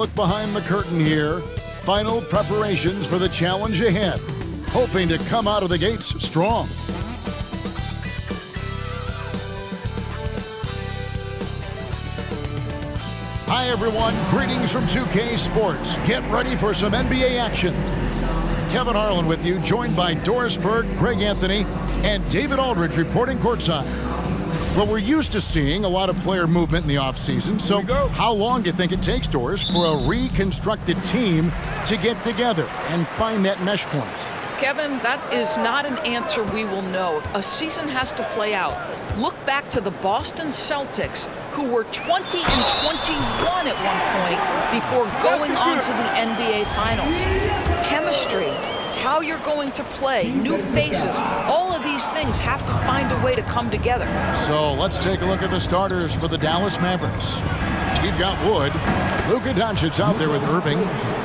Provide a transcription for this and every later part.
Look behind the curtain here. Final preparations for the challenge ahead. Hoping to come out of the gates strong. Hi everyone, greetings from 2K Sports. Get ready for some NBA action. Kevin Harlan with you, joined by Doris Berg, Greg Anthony, and David Aldridge reporting courtside. Well, we're used to seeing a lot of player movement in the offseason, so how long do you think it takes, Doris, for a reconstructed team to get together and find that mesh point? Kevin, that is not an answer we will know. A season has to play out. Look back to the Boston Celtics, who were 20-21 at one point before going on to the NBA Finals. Chemistry, how you're going to play, new faces, all of these things have to find a way to come together. So let's take a look at the starters for the Dallas Mavericks. We've got Wood, Luka Doncic out there with Irving.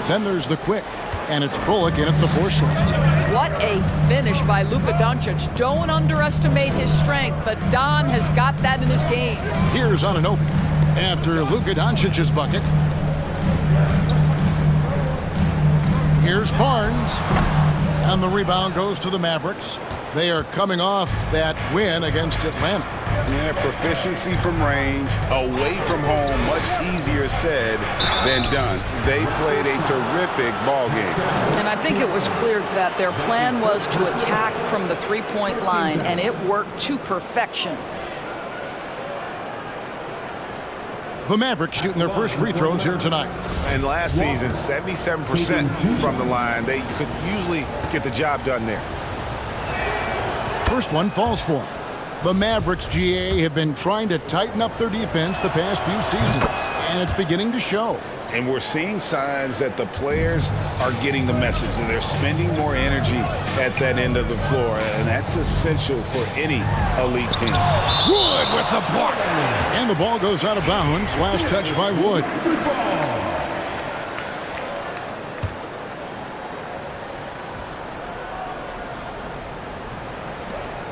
Then there's the Quick, and it's Bullock in at the 4 slot. What a finish by Luka Doncic. Don't underestimate his strength, but Don has got that in his game. Here's Anunoby after Luka Doncic's bucket. Here's Barnes, and the rebound goes to the Mavericks. They are coming off that win against Atlanta. Yeah, proficiency from range, away from home, much easier said than done. They played a terrific ball game. And I think it was clear that their plan was to attack from the three-point line, and it worked to perfection. The Mavericks shooting their first free throws here tonight. And last season, 77% from the line. They could usually get the job done there. First one falls for them. The Mavericks, GA, have been trying to tighten up their defense the past few seasons, and it's beginning to show. And we're seeing signs that the players are getting the message, and they're spending more energy at that end of the floor, and that's essential for any elite team. Wood with the block. And the ball goes out of bounds. Last touch by Wood.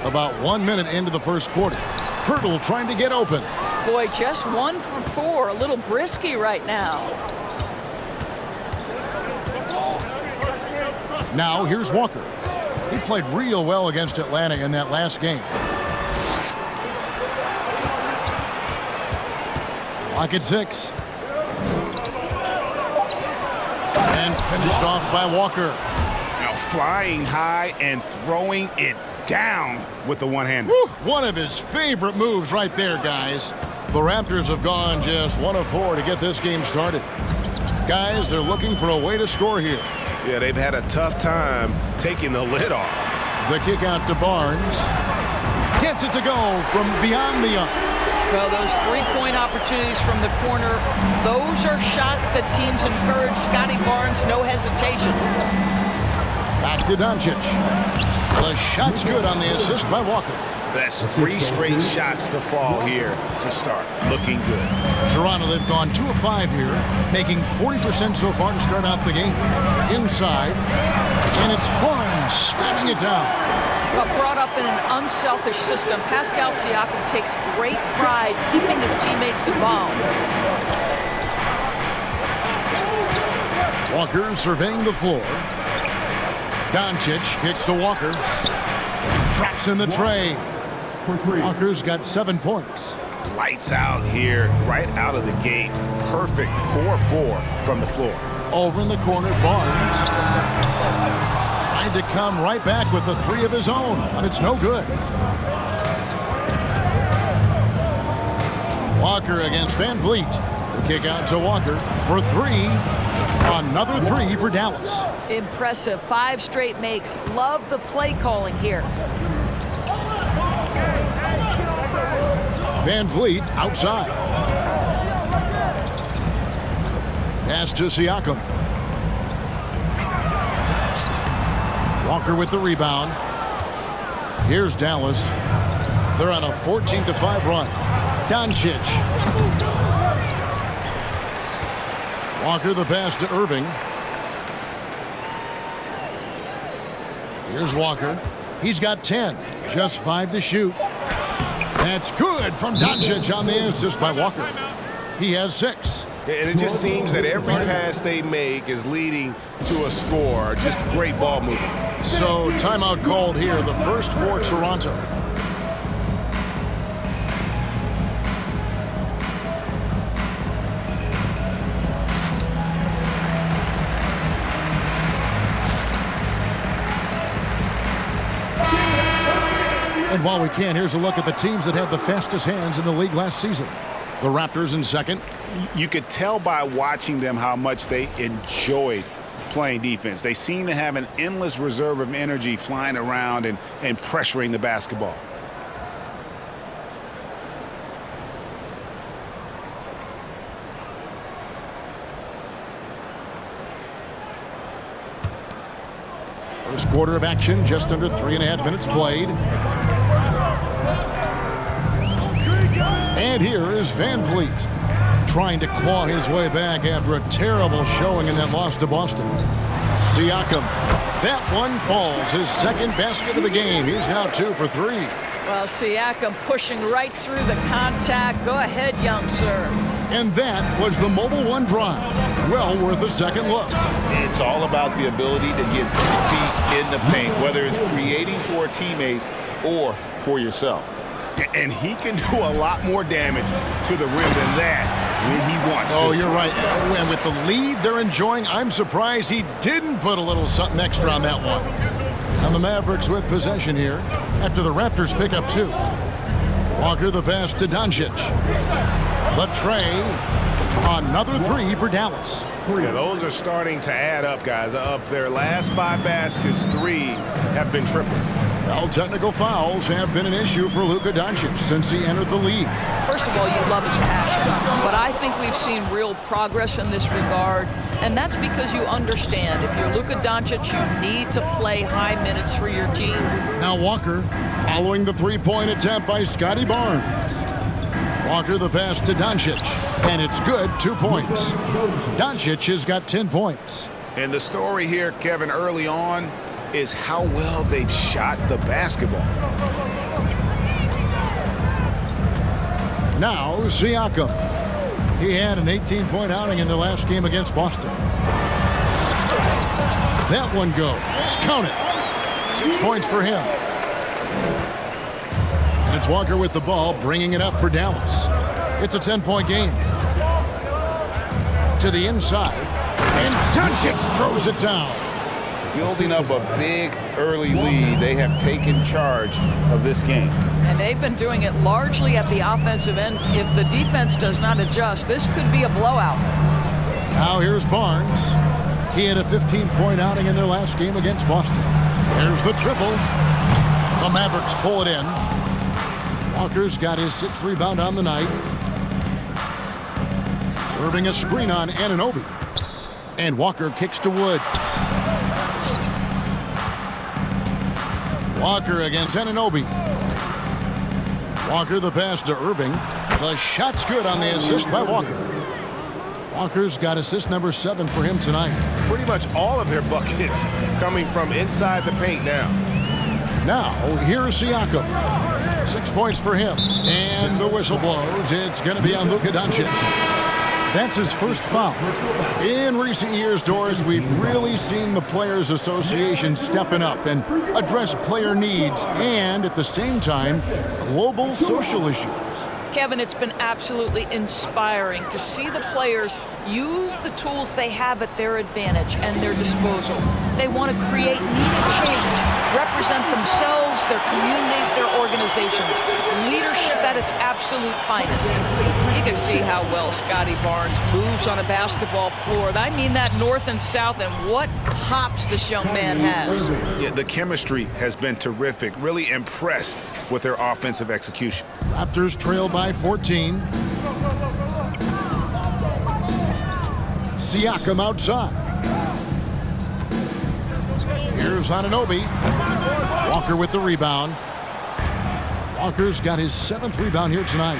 About 1 minute into the first quarter. Pirtle trying to get open. Boy, just 1 for 4. A little brisky right now. Now here's Walker. He played real well against Atlanta in that last game. Lock at 6. And finished off by Walker. Now flying high and throwing it down with the one-hander. One of his favorite moves right there, guys. The Raptors have gone just 1 of 4 to get this game started. Guys, they're looking for a way to score here. Yeah, they've had a tough time taking the lid off. The kick out to Barnes. Gets it to go from beyond the arc. Well, those three-point opportunities from the corner, those are shots that teams encourage. Scotty Barnes, no hesitation. Back to Doncic. The shot's good on the assist by Walker. That's 3 straight shots to fall here to start. Looking good. Toronto, they've gone 2 of 5 here, making 40% so far to start out the game. Inside, and it's Barnes slamming it down. Well, brought up in an unselfish system, Pascal Siakam takes great pride keeping his teammates involved. Walker surveying the floor. Doncic kicks to Walker. Traps in the tray. Walker's got 7 points. Lights out here, right out of the gate. Perfect 4-4 from the floor. Over in the corner, Barnes. Trying to come right back with the 3 of his own, but it's no good. Walker against Van Vliet. The kick out to Walker for 3. Another 3 for Dallas. Impressive. 5 straight makes. Love the play calling here. Van Vliet outside. Pass to Siakam. Walker with the rebound. Here's Dallas. They're on a 14-5 run. Doncic. Walker the pass to Irving. Here's Walker. He's got 10. Just 5 to shoot. That's good from Doncic on the assist by Walker. He has 6. And it just seems that every pass they make is leading to a score. Just great ball movement. So timeout called here, the first for Toronto. And while we can, here's a look at the teams that had the fastest hands in the league last season. The Raptors in second. You could tell by watching them how much they enjoyed playing defense. They seem to have an endless reserve of energy flying around and pressuring the basketball. First quarter of action, just under 3.5 minutes played. And here is Van Vliet trying to claw his way back after a terrible showing in that loss to Boston. Siakam, that one falls, his second basket of the game. He's now 2 for 3. Well, Siakam pushing right through the contact. Go ahead, young sir. And that was the Mobile One drive. Well worth a second look. It's all about the ability to get 2 feet in the paint, whether it's creating for a teammate or for yourself. And he can do a lot more damage to the rim than that when he wants to. Oh, you're right. And with the lead they're enjoying, I'm surprised he didn't put a little something extra on that one. And the Mavericks with possession here after the Raptors pick up 2. Walker the pass to Doncic. The tray. Another 3 for Dallas. Yeah, those are starting to add up, guys. Of their last 5 baskets, 3 have been triples. Well, technical fouls have been an issue for Luka Doncic since he entered the league. First of all, you love his passion, but I think we've seen real progress in this regard, and that's because you understand if you're Luka Doncic, you need to play high minutes for your team. Now Walker following the three-point attempt by Scotty Barnes. Walker the pass to Doncic, and it's good, 2 points. Doncic has got 10 points. And the story here, Kevin, early on is how well they've shot the basketball. Now Siakam. He had an 18-point outing in the last game against Boston. That one goes. Count it. 6 points for him. And it's Walker with the ball, bringing it up for Dallas. It's a 10-point game. To the inside. And Doncic throws it down. Building up a big early lead, they have taken charge of this game. And they've been doing it largely at the offensive end. If the defense does not adjust, this could be a blowout. Now here's Barnes. He had a 15-point outing in their last game against Boston. There's the triple. The Mavericks pull it in. Walker's got his 6th rebound on the night. Irving a screen on Anunoby. And Walker kicks to Wood. Walker against Anunoby. Walker the pass to Irving. The shot's good on the assist by Walker. Walker's got assist number 7 for him tonight. Pretty much all of their buckets coming from inside the paint now. Now, here's Siakam. 6 points for him. And the whistle blows. It's going to be on Luka Doncic. That's his first foul. In recent years, Doris, we've really seen the Players Association stepping up and address player needs and, at the same time, global social issues. Kevin, it's been absolutely inspiring to see the players use the tools they have at their advantage and their disposal. They want to create needed change, represent themselves, their communities, their organizations. Leadership at its absolute finest. You can see how well Scotty Barnes moves on a basketball floor. I mean that north and south, and what hops this young man has. Yeah, the chemistry has been terrific. Really impressed with their offensive execution. Raptors trail by 14. Siakam outside. Here's Anunoby. Walker with the rebound. Walker's got his 7th rebound here tonight.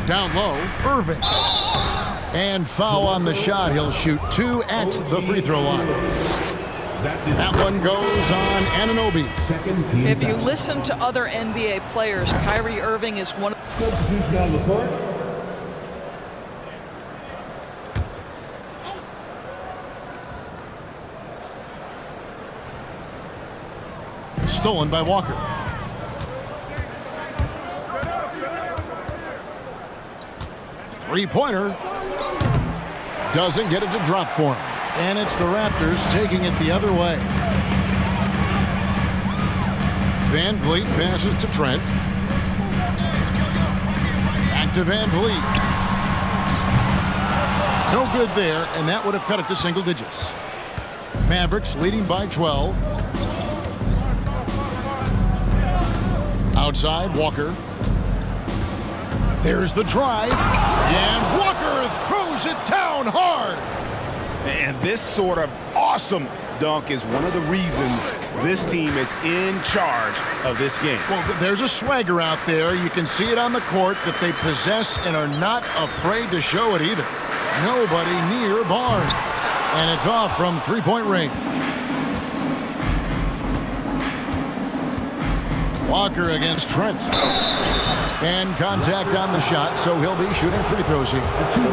Down low, Irving. And foul on the shot. He'll shoot 2 at the free throw line. That one goes on Anunoby. If you listen to other NBA players, Kyrie Irving is one of Substitution on the court. Stolen by Walker. Three-pointer. Doesn't get it to drop for him. And it's the Raptors taking it the other way. Van Vliet passes to Trent. Back to Van Vliet. No good there, and that would have cut it to single digits. Mavericks leading by 12. Outside, Walker. There's the drive, and Walker throws it down hard. And this sort of awesome dunk is one of the reasons this team is in charge of this game. Well, there's a swagger out there. You can see it on the court that they possess and are not afraid to show it either. Nobody near Barnes. And it's off from three-point range. Walker against Trent. And contact on the shot, so he'll be shooting free throws here. The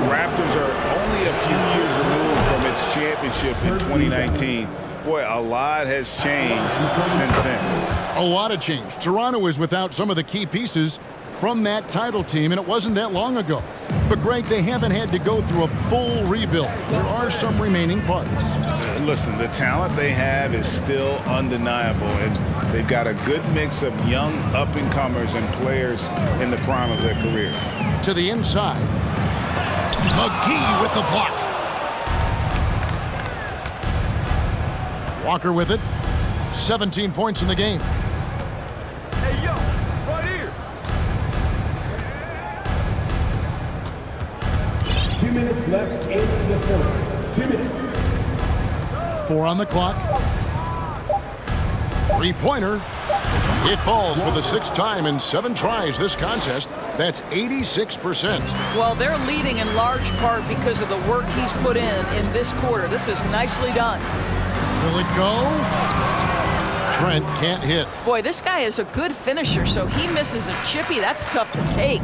Raptors are only a few years removed from its championship in 2019. Boy, a lot has changed since then. A lot of change. Toronto is without some of the key pieces from that title team, and it wasn't that long ago. But, Greg, they haven't had to go through a full rebuild. There are some remaining parts. Listen, the talent they have is still undeniable, and they've got a good mix of young up-and-comers and players in the prime of their career. To the inside. McGee with the block. Walker with it. 17 points in the game. Hey, yo, right here. 2 minutes left in the first. 2 minutes. 4 on the clock. Three-pointer. It falls for the 6th time in 7 tries this contest. That's 86%. Well, they're leading in large part because of the work he's put in this quarter. This is nicely done. Will it go? Trent can't hit. Boy, this guy is a good finisher, so he misses a chippy. That's tough to take.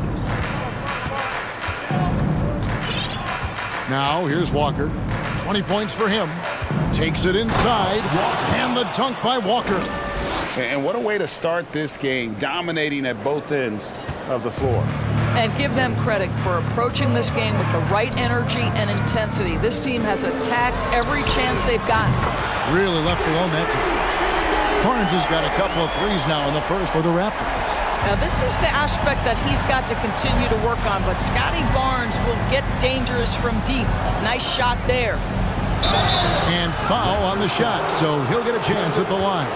Now, here's Walker. 20 points for him. Takes it inside. And the dunk by Walker. And what a way to start this game, dominating at both ends of the floor. And give them credit for approaching this game with the right energy and intensity. This team has attacked every chance they've gotten. Really left alone that time. Barnes has got a couple of threes now in the first for the Raptors. Now, this is the aspect that he's got to continue to work on, but Scotty Barnes will get dangerous from deep. Nice shot there. And foul on the shot, so he'll get a chance at the line.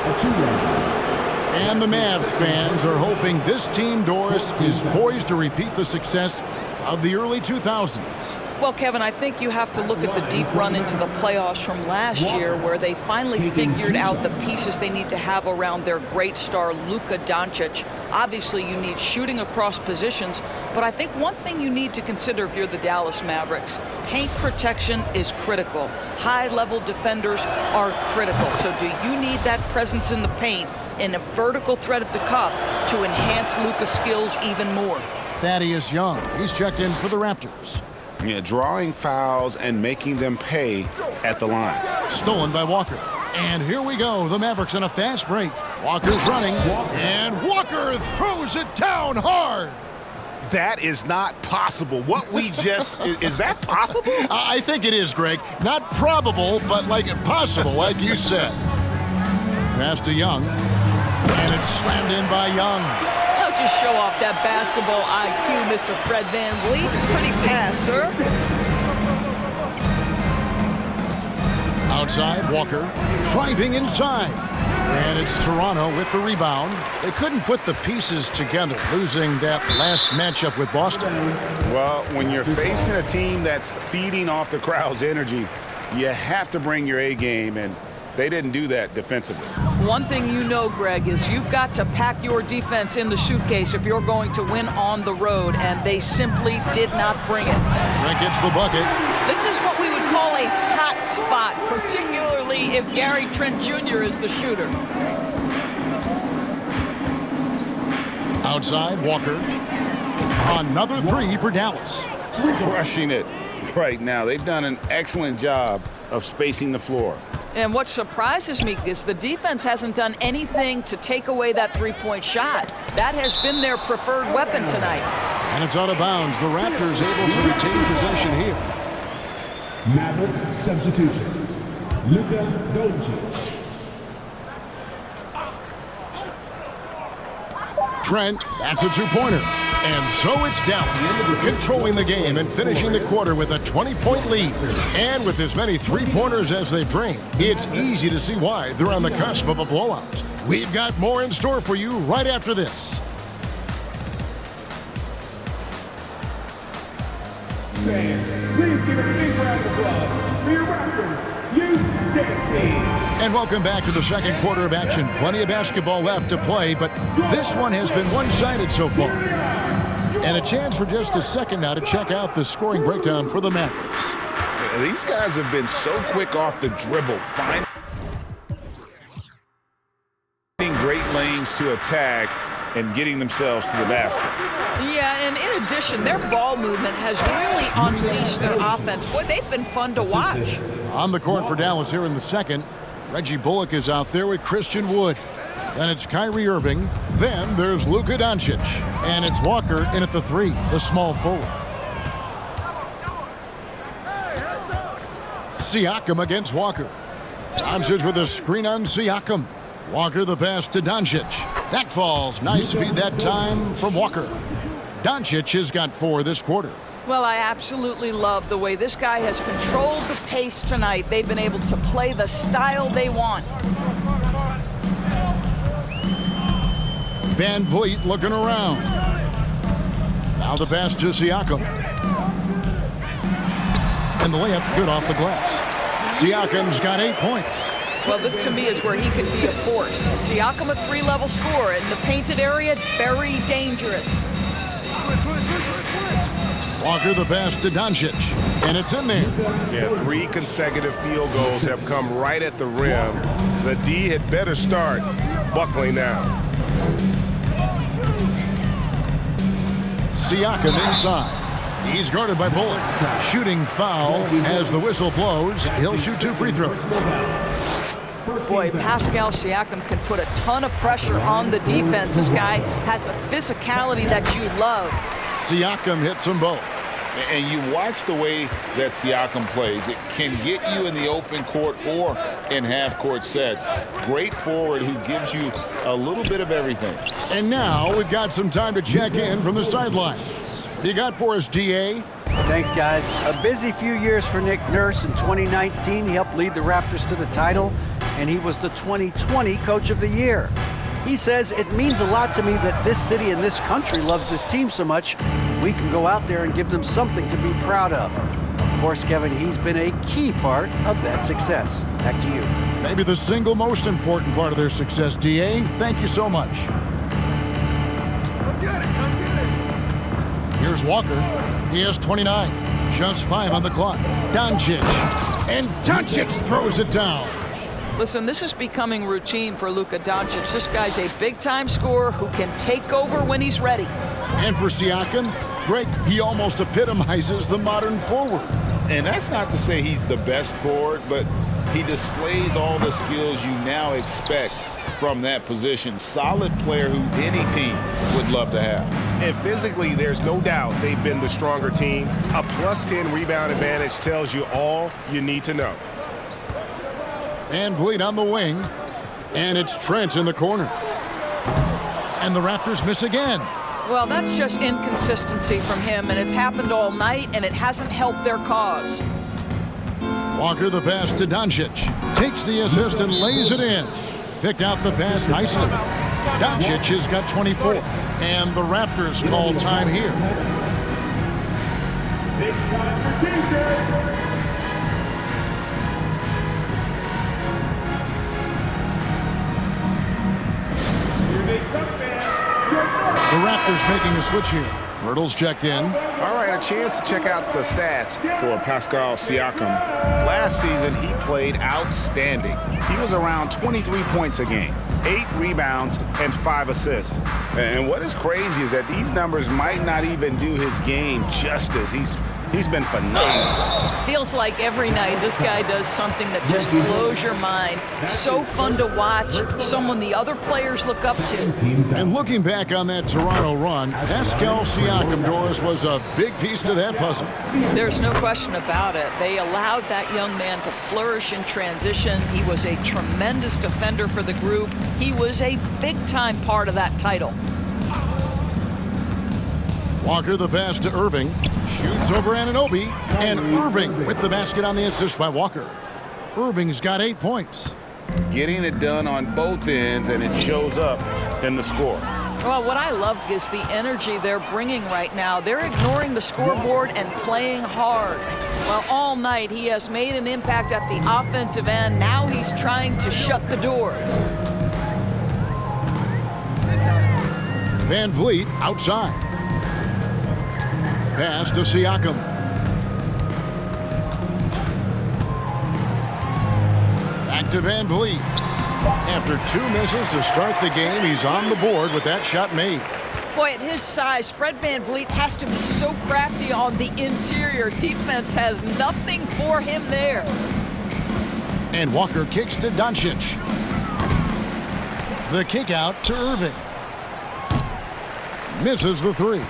And the Mavs fans are hoping this team, Doris, is poised to repeat the success of the early 2000s. Well, Kevin, I think you have to look at the deep run into the playoffs from last year where they finally figured out the pieces they need to have around their great star, Luka Doncic. Obviously, you need shooting across positions, but I think one thing you need to consider if you're the Dallas Mavericks, paint protection is critical. High-level defenders are critical. So do you need that presence in the paint and a vertical threat at the cup to enhance Luka's skills even more? Thaddeus Young, he's checked in for the Raptors. Yeah, drawing fouls and making them pay at the line. Stolen by Walker. And here we go. The Mavericks in a fast break. Walker's running. And Walker throws it down hard. That is not possible. What we just... is that possible? I think it is, Greg. Not probable, but like possible, like you said. Pass to Young. And it's slammed in by Young. Don't just show off that basketball IQ, Mr. Fred VanVleet. Pretty pass, sir. Outside, Walker driving inside. And it's Toronto with the rebound. They couldn't put the pieces together, losing that last matchup with Boston. Well, when you're facing a team that's feeding off the crowd's energy, you have to bring your A game, and they didn't do that defensively. One thing you know, Greg, is you've got to pack your defense in the suitcase if you're going to win on the road, and they simply did not bring it. Trent gets the bucket. This is what we would call a hot spot, particularly if Gary Trent Jr. is the shooter. Outside, Walker. Another three for Dallas. Crushing it right now. They've done an excellent job of spacing the floor. And what surprises me is the defense hasn't done anything to take away that three-point shot. That has been their preferred weapon tonight. And it's out of bounds. The Raptors able to retain possession here. Mavericks substitution. Luka Doncic. Trent, that's a two-pointer. And so it's Dallas, controlling the game and finishing the quarter with a 20-point lead. And with as many three-pointers as they've drained, it's easy to see why they're on the cusp of a blowout. We've got more in store for you right after this. Please give a big round of applause for your Raptors, USA. And welcome back to the second quarter of action. Plenty of basketball left to play, but this one has been one-sided so far. And a chance for just a second now to check out the scoring breakdown for the Mavericks. These guys have been so quick off the dribble, finding great lanes to attack and getting themselves to the basket. Yeah, and in addition, their ball movement has really unleashed their offense. Boy, they've been fun to watch. On the court for Dallas here in the second, Reggie Bullock is out there with Christian Wood. Then it's Kyrie Irving. Then there's Luka Doncic. And it's Walker in at the three, the small forward. Siakam against Walker. Doncic with a screen on Siakam. Walker the pass to Doncic. That falls. Nice feed that time from Walker. Doncic has got 4 this quarter. Well, I absolutely love the way this guy has controlled the pace tonight. They've been able to play the style they want. Van Vliet looking around. Now the pass to Siakam. And the layup's good off the glass. Siakam's got 8 points. Well, this to me is where he could be a force. Siakam, a 3-level scorer in the painted area, very dangerous. Walker the pass to Doncic, and it's in there. Yeah, 3 consecutive field goals have come right at the rim. The D had better start buckling down. Siakam inside. He's guarded by Bullock. Shooting foul as the whistle blows. He'll shoot 2 free throws. Boy, Pascal Siakam can put a ton of pressure on the defense. This guy has a physicality that you love. Siakam hits them both. And you watch the way that Siakam plays. It can get you in the open court or in half-court sets. Great forward who gives you a little bit of everything. And now we've got some time to check in from the sidelines. You got for us, D.A.? Thanks, guys. A busy few years for Nick Nurse. In 2019, he helped lead the Raptors to the title, and he was the 2020 Coach of the Year. He says, it means a lot to me that this city and this country loves this team so much, and we can go out there and give them something to be proud of. Of course, Kevin, he's been a key part of that success. Back to you. Maybe the single most important part of their success, D.A. Thank you so much. Come get it, come get it. Here's Walker. He has 29. Just 5 on the clock. Doncic. And Doncic throws it down. Listen, this is becoming routine for Luka Doncic. This guy's a big-time scorer who can take over when he's ready. And for Siakam, Greg, he almost epitomizes the modern forward. And that's not to say he's the best forward, but he displays all the skills you now expect from that position. Solid player who any team would love to have. And physically, there's no doubt they've been the stronger team. A +10 rebound advantage tells you all you need to know. Van Vliet on the wing. And it's Trent in the corner. And the Raptors miss again. Well, that's just inconsistency from him, and it's happened all night, and it hasn't helped their cause. Walker the pass to Doncic. Takes the assist and lays it in. Picked out the pass nicely. Doncic has got 24. And the Raptors call time here. Big time for TJ. The Raptors making a switch here. Birtles checked in. All right, a chance to check out the stats For Pascal Siakam, last season he played outstanding. He was around 23 points a game, 8 rebounds, and 5 assists. And what is crazy is that these numbers might not even do his game justice. He's He's been phenomenal. Feels like every night this guy does something that just blows your mind. So fun to watch, someone the other players look up to. And looking back on that Toronto run, Pascal Siakam, Doris, was a big piece to that puzzle. There's no question about it. They allowed that young man to flourish in transition. He was a tremendous defender for the group. He was a big-time part of that title. Walker the pass to Irving. Shoots over Anunoby. And Irving with the basket on the assist by Walker. Irving's got 8 points. Getting it done on both ends, and it shows up in the score. Well, what I love is the energy they're bringing right now. They're ignoring the scoreboard and playing hard. Well, all night he has made an impact at the offensive end. Now he's trying to shut the door. Van Vliet outside. Pass to Siakam. Back to Van Vliet. After 2 misses to start the game, he's on the board with that shot made. Boy, at his size, Fred Van Vliet has to be so crafty on the interior. Defense has nothing for him there. And Walker kicks to Doncic. The kick out to Irving. Misses the three.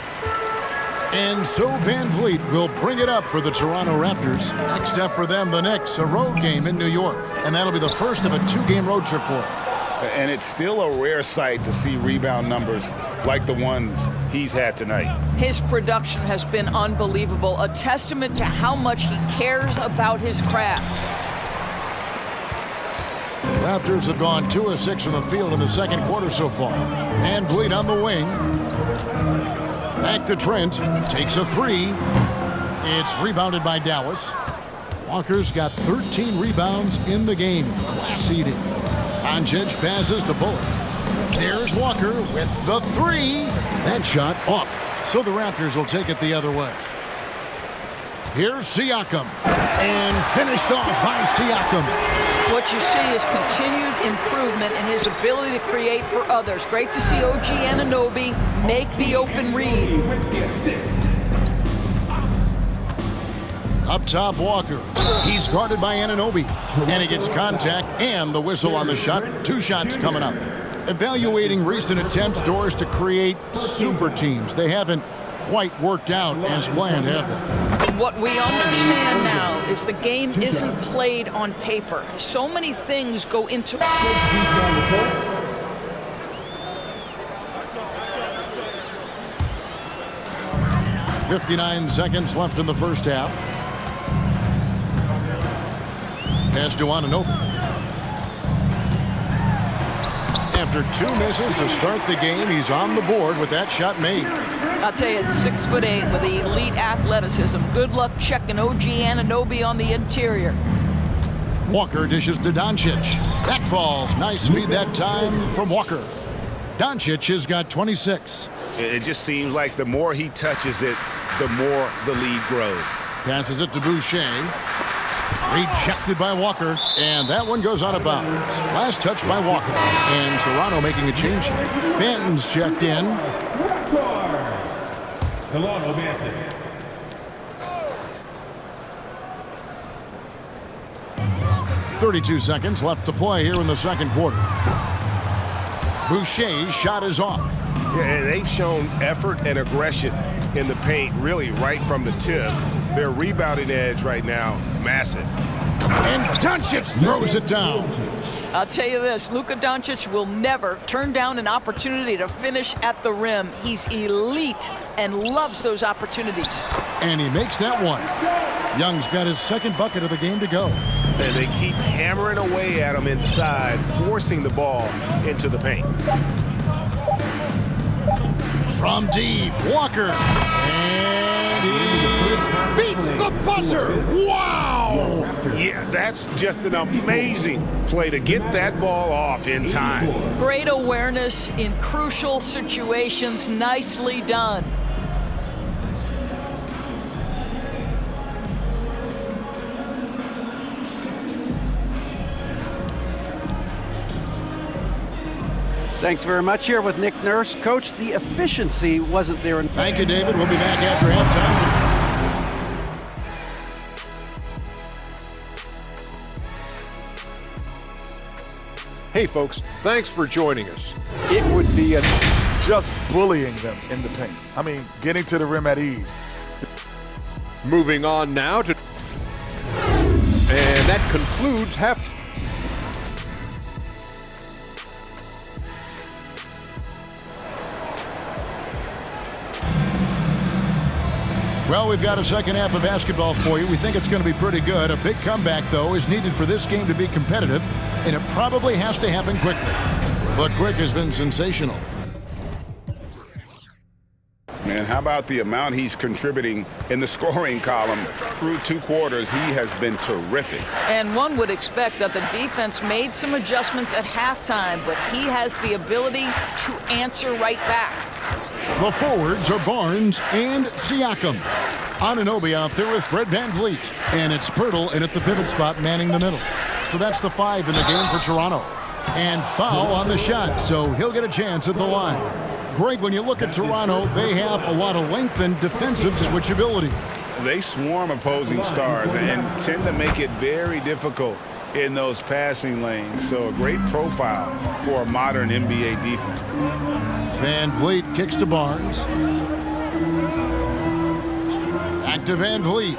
And so Van Vliet will bring it up for the Toronto Raptors. Next up for them, the Knicks, a road game in New York. And that'll be the first of a 2-game road trip for them. And it's still a rare sight to see rebound numbers like the ones he's had tonight. His production has been unbelievable, a testament to how much he cares about his craft. Raptors have gone 2 of 6 from the field in the second quarter so far. Van Vliet on the wing. Back to Trent, takes a three. It's rebounded by Dallas. Walker's got 13 rebounds in the game. Class eating. Doncic passes to Bullock. There's Walker with the three. That shot off. So the Raptors will take it the other way. Here's Siakam. And finished off by Siakam. What you see is continued improvement in his ability to create for others. Great to see OG Anunoby make the open read. Up top, Walker. He's guarded by Anunoby. And he gets contact and the whistle on the shot. 2 shots coming up. Evaluating recent attempts, Doris, to create super teams. They haven't quite worked out as planned, have they? What we understand now is the game isn't played on paper. So many things go into 59 seconds left in the first half. Pass to Anunoby. After 2 misses to start the game, he's on the board with that shot made. I'll tell you, it's 6'8" with elite athleticism. Good luck checking OG Anunoby on the interior. Walker dishes to Doncic. That falls. Nice feed that time from Walker. Doncic has got 26. It just seems like the more he touches it, the more the lead grows. Passes it to Boucher. Rejected by Walker, and that one goes out of bounds. Last touch by Walker, and Toronto making a change. Benton's checked in. Toronto Benton. .32 seconds left to play here in the second quarter. Boucher's shot is off. Yeah, they've shown effort and aggression in the paint, really right from the tip. Their rebounding edge right now, massive. And Doncic throws it down. I'll tell you this, Luka Doncic will never turn down an opportunity to finish at the rim. He's elite and loves those opportunities. And he makes that one. Young's got his second bucket of the game to go. And they keep hammering away at him inside, forcing the ball into the paint. From deep, Walker. And he beats the buzzer. Wow! Yeah, that's just an amazing play to get that ball off in time. Great awareness in crucial situations. Nicely done. Thanks very much. Here with Nick Nurse. Coach, the efficiency wasn't there. Thank you, David. We'll be back after halftime. Hey folks, thanks for joining us. It would be Just bullying them in the paint. I mean, getting to the rim at ease. moving on now to, and that concludes half. Well, we've got a second half of basketball for you. We think it's going to be pretty good. A big comeback, though, is needed for this game to be competitive, and it probably has to happen quickly. But Quick has been sensational. Man, how about the amount he's contributing in the scoring column through 2 quarters? He has been terrific. And one would expect that the defense made some adjustments at halftime, but he has the ability to answer right back. The forwards are Barnes and Siakam. Anunoby out there with Fred VanVleet. And it's Pirtle in at the pivot spot manning the middle. So that's the 5 in the game for Toronto. And foul on the shot, so he'll get a chance at the line. Greg, when you look at Toronto, they have a lot of length and defensive switchability. They swarm opposing stars and tend to make it very difficult in those passing lanes. So a great profile for a modern NBA defense. VanVleet kicks to Barnes. Back to VanVleet.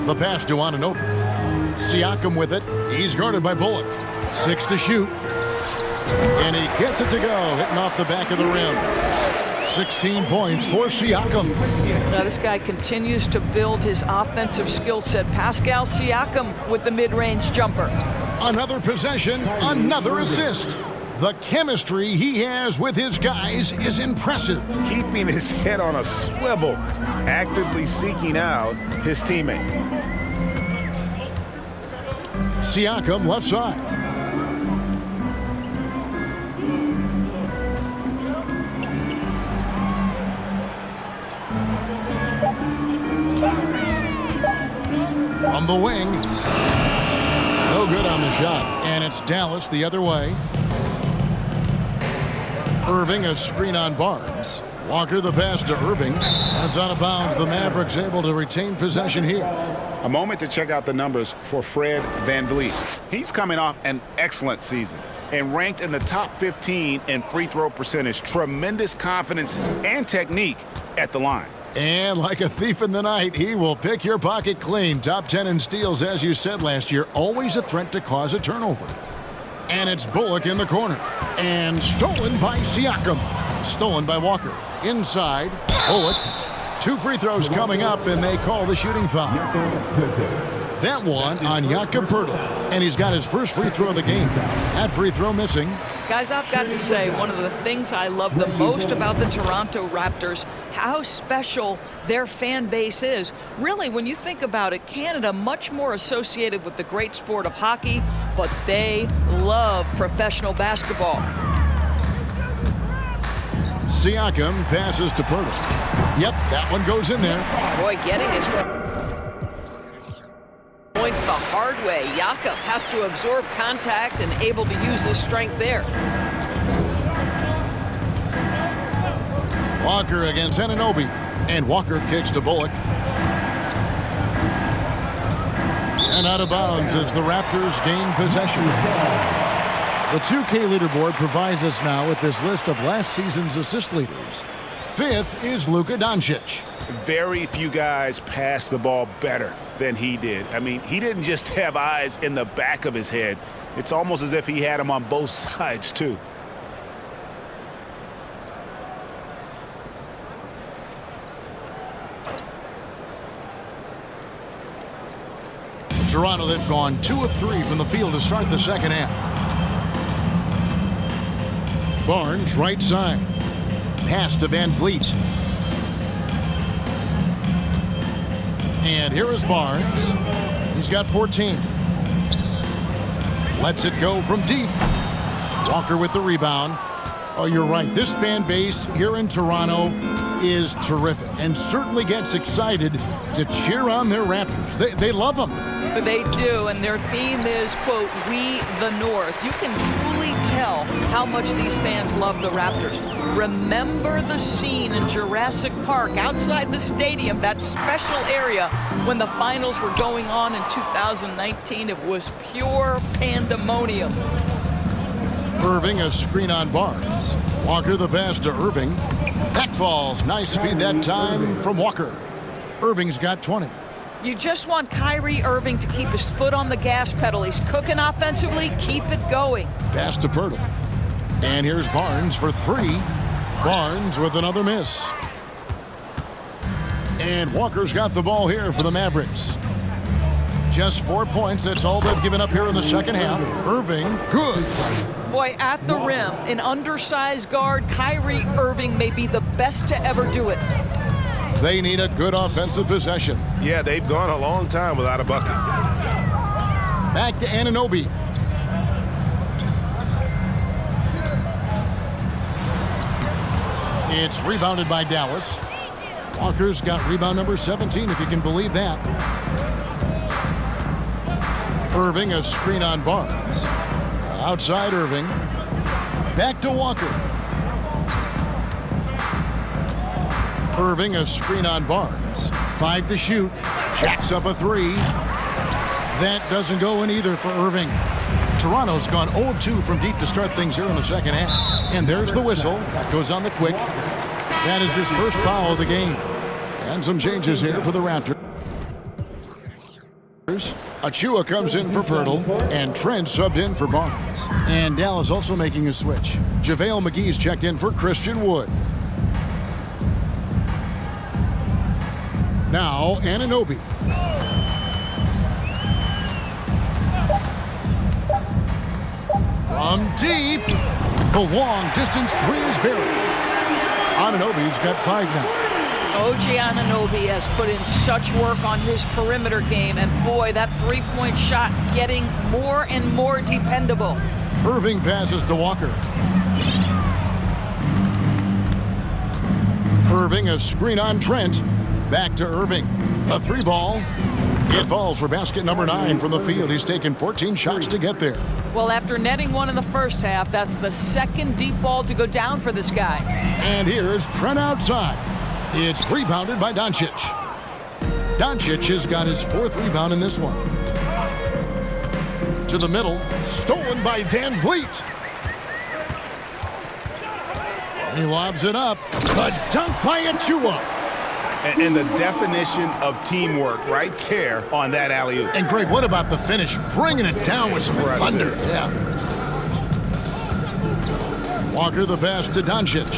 The pass to Anunoby. Siakam with it. He's guarded by Bullock. 6 to shoot. And he gets it to go, hitting off the back of the rim. 16 points for Siakam. Now this guy continues to build his offensive skill set. Pascal Siakam with the mid-range jumper. Another possession, another assist. The chemistry he has with his guys is impressive. Keeping his head on a swivel, actively seeking out his teammate. Siakam left side. From the wing. No good on the shot. And it's Dallas the other way. Irving, a screen on Barnes. Walker the pass to Irving. That's out of bounds. The Mavericks able to retain possession here. A moment to check out the numbers for Fred VanVleet. He's coming off an excellent season and ranked in the top 15 in free throw percentage. Tremendous confidence and technique at the line. And like a thief in the night, he will pick your pocket clean. Top 10 in steals, as you said last year. Always a threat to cause a turnover. And it's Bullock in the corner. And stolen by Siakam. Stolen by Walker. Inside, Bullock. 2 free throws coming up, and they call the shooting foul. That one on Jakob Pirtle. And he's got his first free throw of the game. That free throw missing. Guys, I've got to say, one of the things I love the most about the Toronto Raptors, how special their fan base is. Really, when you think about it, Canada much more associated with the great sport of hockey, but they love professional basketball. Siakam passes to Pirtle. Yep, that one goes in there. Boy, getting his points the hard way. Jakob has to absorb contact and able to use his strength there. Walker against Anunoby. And Walker kicks to Bullock. And out of bounds as the Raptors gain possession. The 2K leaderboard provides us now with this list of last season's assist leaders. 5th is Luka Doncic. Very few guys pass the ball better than he did. I mean, he didn't just have eyes in the back of his head. It's almost as if he had them on both sides, too. Toronto, they've gone 2 of 3 from the field to start the second half. Barnes, right side. Pass to VanVleet. And here is Barnes. He's got 14. Lets it go from deep. Walker with the rebound. Oh, you're right. This fan base here in Toronto is terrific and certainly gets excited to cheer on their Raptors. They love them. They do, and their theme is, quote, "We the North." You can truly tell how much these fans love the Raptors. Remember the scene in Jurassic Park outside the stadium, that special area when the finals were going on in 2019. It was pure pandemonium. Irving, a screen on Barnes. Walker the pass to Irving. That falls. Nice feed that time from Walker. Irving's got 20. You just want Kyrie Irving to keep his foot on the gas pedal. He's cooking offensively. Keep it going. Pass to Pirtle. And here's Barnes for 3. Barnes with another miss. And Walker's got the ball here for the Mavericks. Just 4 points. That's all they've given up here in the second half. Irving, good. Boy, at the rim, an undersized guard, Kyrie Irving may be the best to ever do it. They need a good offensive possession. Yeah, they've gone a long time without a bucket. Back to Anunoby. It's rebounded by Dallas. Walker's got rebound number 17, if you can believe that. Irving, a screen on Barnes. Outside Irving. Back to Walker. Irving, a screen on Barnes. 5 to shoot. Jacks up a 3. That doesn't go in either for Irving. Toronto's gone 0 of 2 from deep to start things here in the second half. And there's the whistle. That goes on the quick. That is his first foul of the game. And some changes here for the Raptors. Achua comes in for Pirtle, and Trent subbed in for Barnes. And Dallas also making a switch. JaVale McGee's checked in for Christian Wood. Now, Anunoby. From deep, the long distance 3 is buried. Anunoby's got 5 now. OG Anunoby has put in such work on his perimeter game, and boy, that three-point shot getting more and more dependable. Irving passes to Walker. Irving, a screen on Trent. Back to Irving. A 3-ball. It falls for basket number 9 from the field. He's taken 14 shots to get there. Well, after netting one in the first half, that's the second deep ball to go down for this guy. And here's Trent outside. It's rebounded by Doncic. Doncic has got his 4th rebound in this one. To the middle, stolen by Van Vliet. He lobs it up. The dunk by Achua. And the definition of teamwork right there on that alley-oop. And Greg, what about the finish? Bringing it down with some thunder. Yeah. Walker the pass to Doncic.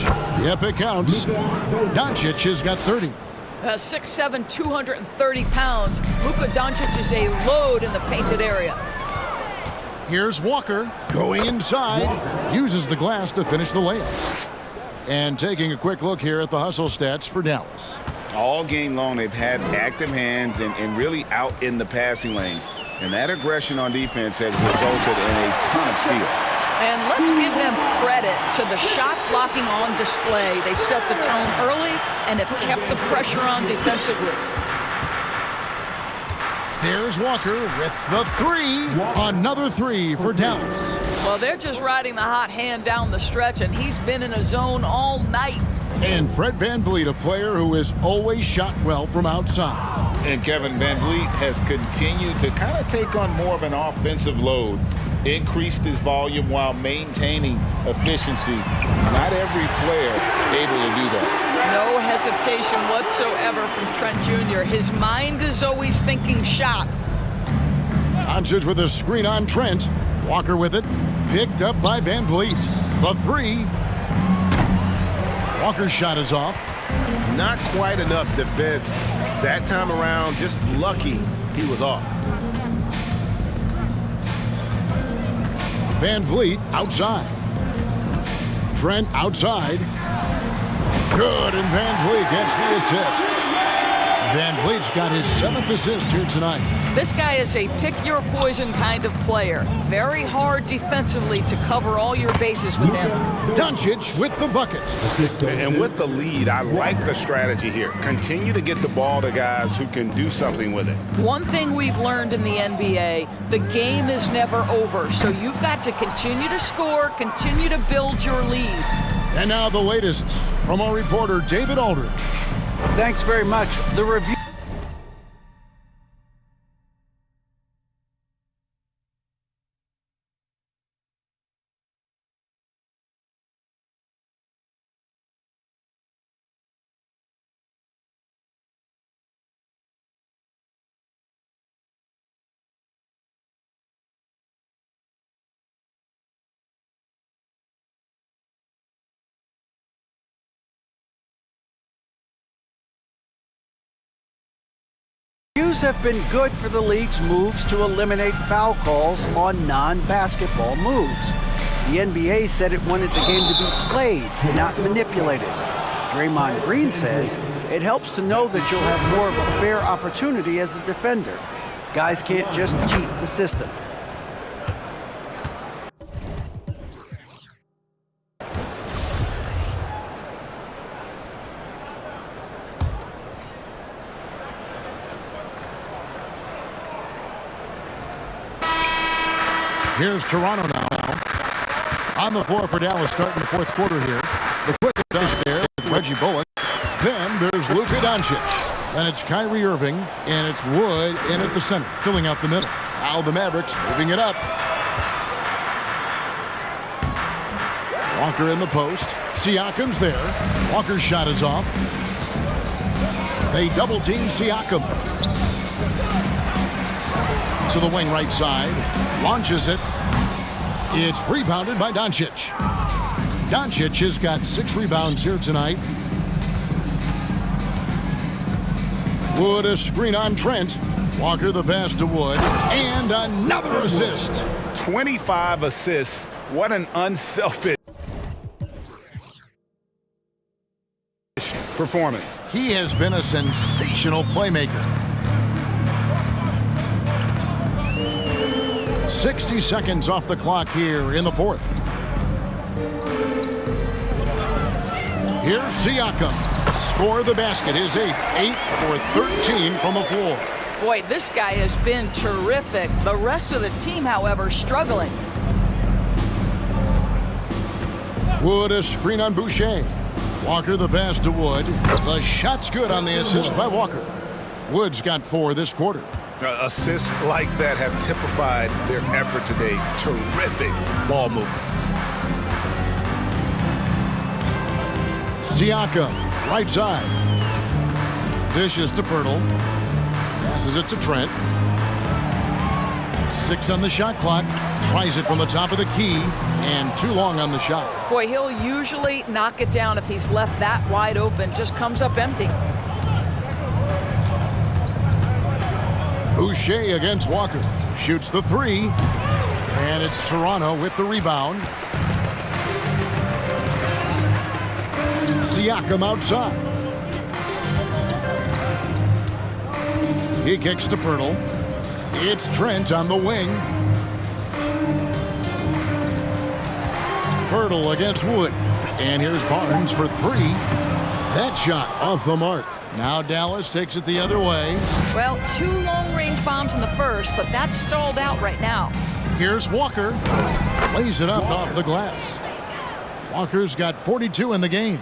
Yep, it counts. Doncic has got 30. 6'7", 230 pounds. Luka Doncic is a load in the painted area. Here's Walker going inside. Uses the glass to finish the layup. And taking a quick look here at the hustle stats for Dallas. All game long, they've had active hands and really out in the passing lanes. And that aggression on defense has resulted in a ton of steals. And let's give them credit to the shot blocking on display. They set the tone early and have kept the pressure on defensively. There's Walker with the 3. Another 3 for Dallas. Well, they're just riding the hot hand down the stretch, and he's been in a zone all night. And Fred VanVleet, a player who has always shot well from outside. And Kevin VanVleet has continued to kind of take on more of an offensive load, increased his volume while maintaining efficiency. Not every player able to do that. No hesitation whatsoever from Trent Jr. His mind is always thinking shot. Doncic with a screen on Trent. Walker with it. Picked up by VanVleet. The 3. Walker's shot is off. Not quite enough defense that time around. Just lucky he was off. VanVleet outside. Trent outside. Good, and VanVleet gets the assist. Van Vliet's got his 7th assist here tonight. This guy is a pick-your-poison kind of player. Very hard defensively to cover all your bases with him. Doncic with the bucket. And with the lead, I like the strategy here. Continue to get the ball to guys who can do something with it. One thing we've learned in the NBA, the game is never over. So you've got to continue to score, continue to build your lead. And now the latest from our reporter, David Aldridge. Thanks very much. The review. Reviews have been good for the league's moves to eliminate foul calls on non-basketball moves. The NBA said it wanted the game to be played, not manipulated. Draymond Green says it helps to know that you'll have more of a fair opportunity as a defender. Guys can't just cheat the system. Here's Toronto now. On the floor for Dallas starting the 4th quarter here. The quick finish there with Reggie Bullock. Then there's Luka Doncic. Then it's Kyrie Irving, and it's Wood in at the center, filling out the middle. Now the Mavericks moving it up. Walker in the post. Siakam's there. Walker's shot is off. They double team Siakam. To the wing right side. Launches it. It's rebounded by Doncic. Doncic has got 6 rebounds here tonight. Wood a screen on Trent. Walker the pass to Wood. And another assist. 25 assists. What an unselfish performance. He has been a sensational playmaker. 60 seconds off the clock here in the 4th. Here's Siakam. Score the basket. His 8th. 8 for 13 from the floor. Boy, this guy has been terrific. The rest of the team, however, struggling. Wood a screen on Boucher. Walker the pass to Wood. The shot's good on the assist by Walker. Wood's got 4 this quarter. Assists like that have typified their effort today. Terrific ball movement. Siakam, right side. Dishes to Pirtle. Passes it to Trent. 6 on the shot clock. Tries it from the top of the key. And too long on the shot. Boy, he'll usually knock it down if he's left that wide open. Just comes up empty. Boucher against Walker. Shoots the 3. And it's Toronto with the rebound. Siakam outside. He kicks to Pirtle. It's Trent on the wing. Pirtle against Wood. And here's Barnes for 3. That shot off the mark. Now Dallas takes it the other way. Well, 2 long-range bombs in the first, but that's stalled out right now. Here's Walker. Lays it up off the glass. Walker's got 42 in the game.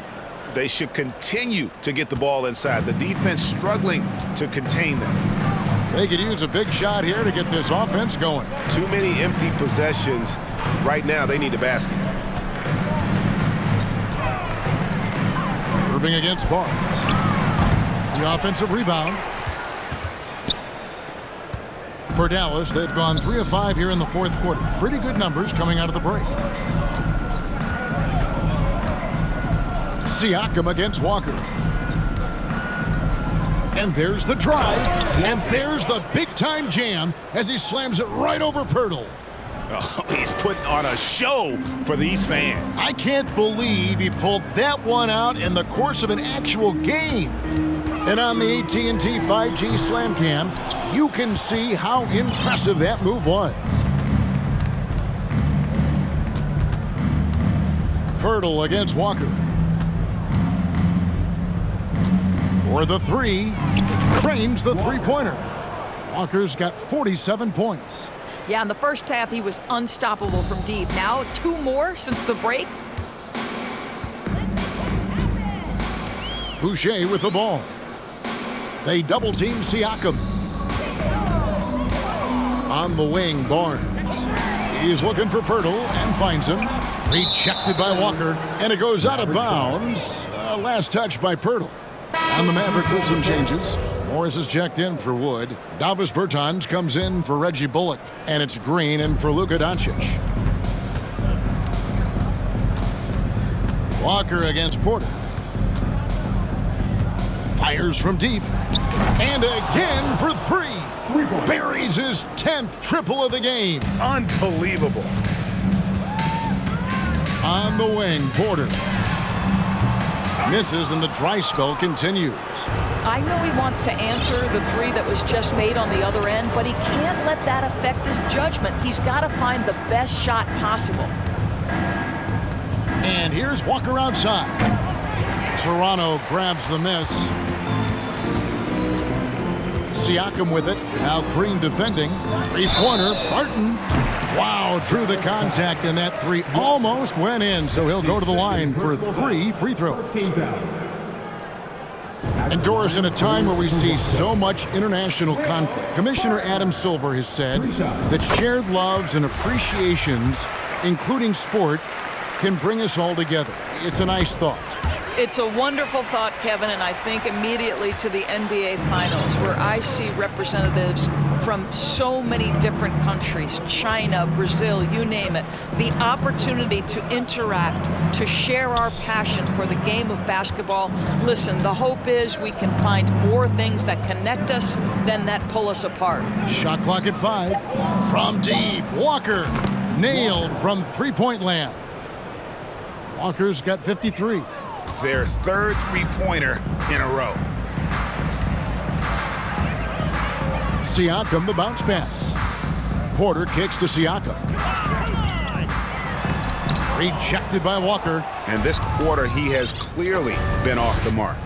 They should continue to get the ball inside. The defense struggling to contain them. They could use a big shot here to get this offense going. Too many empty possessions. Right now, they need a basket. Irving against Barnes. The offensive rebound. For Dallas, they've gone 3 of 5 here in the 4th quarter. Pretty good numbers coming out of the break. Siakam against Walker. And there's the drive. And there's the big-time jam as he slams it right over Pirtle. Oh, he's putting on a show for these fans. I can't believe he pulled that one out in the course of an actual game. And on the AT&T 5G Slam Cam, you can see how impressive that move was. Pirtle against Walker. For the three, trains the three-pointer. Walker's got 47 points. Yeah, in the first half, he was unstoppable from deep. Now, 2 more since the break. Boucher with the ball. They double-team Siakam. On the wing, Barnes. He's looking for Pirtle and finds him. Rejected by Walker, and it goes out of bounds. Last touch by Pirtle. On the Mavericks with some changes. Morris is checked in for Wood. Davis Bertans comes in for Reggie Bullock. And it's Green in for Luka Doncic. Walker against Porter. Fires from deep. And again for 3. Buries his 10th triple of the game. Unbelievable. On the wing, Porter. Misses and the dry spell continues. I know he wants to answer the 3 that was just made on the other end, but he can't let that affect his judgment. He's got to find the best shot possible. And here's Walker outside. Toronto grabs the miss. Siakam with it. Now Green defending. Three-pointer. Barton. Wow, drew the contact, and that 3 almost went in, so he'll go to the line for 3 free throws. And Doris, in a time where we see so much international conflict, Commissioner Adam Silver has said that shared loves and appreciations, including sport, can bring us all together. It's a nice thought. It's a wonderful thought, Kevin, and I think immediately to the NBA Finals, where I see representatives from so many different countries, China, Brazil, you name it, the opportunity to interact, to share our passion for the game of basketball. Listen, the hope is we can find more things that connect us than that pull us apart. Shot clock at 5. From deep, Walker nailed from three-point land. Walker's got 53. Their 3rd three-pointer in a row. Siakam, the bounce pass. Porter kicks to Siakam. Rejected by Walker. And this quarter, he has clearly been off the mark.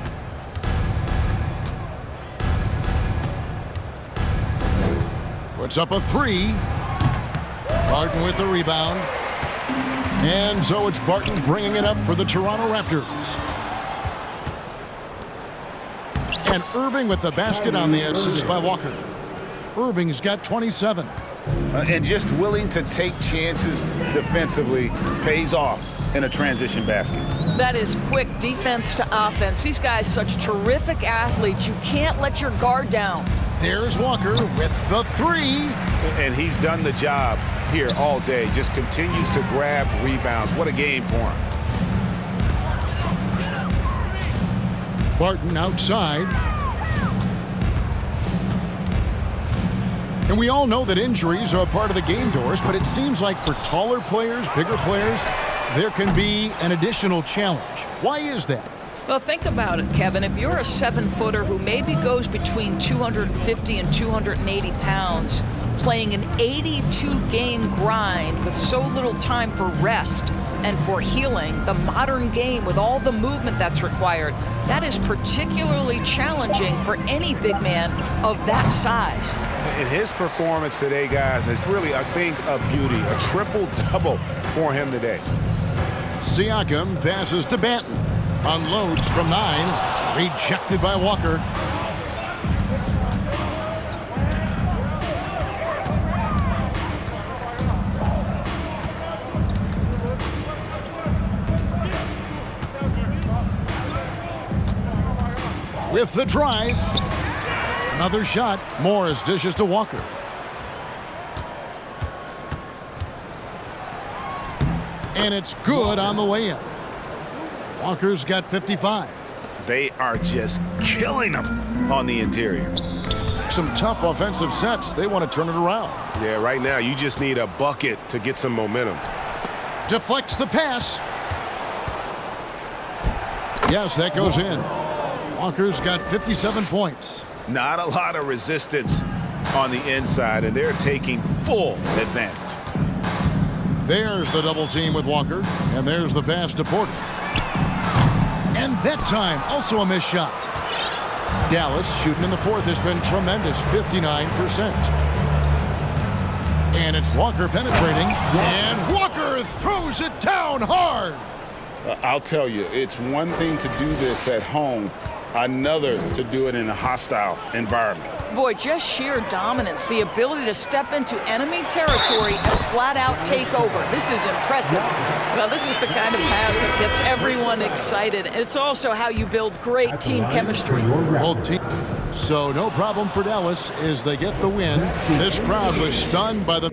Puts up a 3. Barton with the rebound. And so it's Barton bringing it up for the Toronto Raptors. And Irving with the basket on the assist by Walker. Irving's got 27. And just willing to take chances defensively pays off in a transition basket. That is quick defense to offense. These guys such terrific athletes. You can't let your guard down. There's Walker with the 3. And he's done the job here all day. Just continues to grab rebounds. What a game for him. Barton outside. And we all know that injuries are a part of the game, Doris, but it seems like for taller players, bigger players, there can be an additional challenge. Why is that? Well, think about it, Kevin. If you're a 7-footer who maybe goes between 250 and 280 pounds, playing an 82-game grind with so little time for rest and for healing, the modern game with all the movement that's required, that is particularly challenging for any big man of that size. And his performance today, guys, is really a thing of beauty. A triple-double for him today. Siakam passes to Banton. Unloads from 9. Rejected by Walker. With the drive. Another shot. Morris dishes to Walker. And it's good on the way in. Walker's got 55. They are just killing them on the interior. Some tough offensive sets. They want to turn it around. Yeah, right now you just need a bucket to get some momentum. Deflects the pass. Yes, that goes in. Walker's got 57 points. Not a lot of resistance on the inside, and they're taking full advantage. There's the double team with Walker, and there's the pass to Porter. And that time, also a missed shot. Dallas shooting in the fourth has been tremendous, 59%. And it's Walker penetrating, and Walker throws it down hard. I'll tell you, it's one thing to do this at home, another to do it in a hostile environment. Boy, just sheer dominance, the ability to step into enemy territory and flat out take over. This is impressive. Well, this is the kind of pass that gets everyone excited. It's also how you build great team chemistry. So no problem for Dallas as they get the win. This crowd was stunned by the